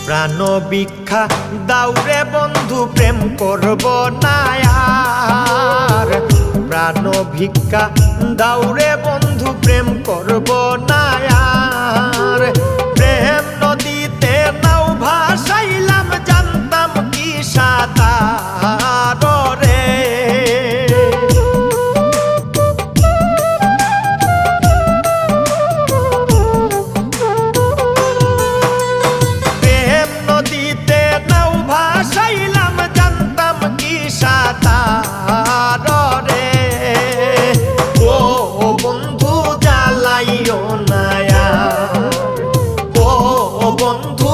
প্রাণ ভিক্ষা দাউরে বন্ধু প্রেম করব না আর। প্রাণ ভিক্ষা দাউরে বন্ধু প্রেম করব না আর। প্রেম নদীতে নাও ভাসাইলাম জানতাম কি সাঁতার রে। প্রেম নদীতে নাও ভাসাইলাম জানতাম কি সাঁতার রে। ও বন্ধু জ্বালাইও না আর, ও বন্ধু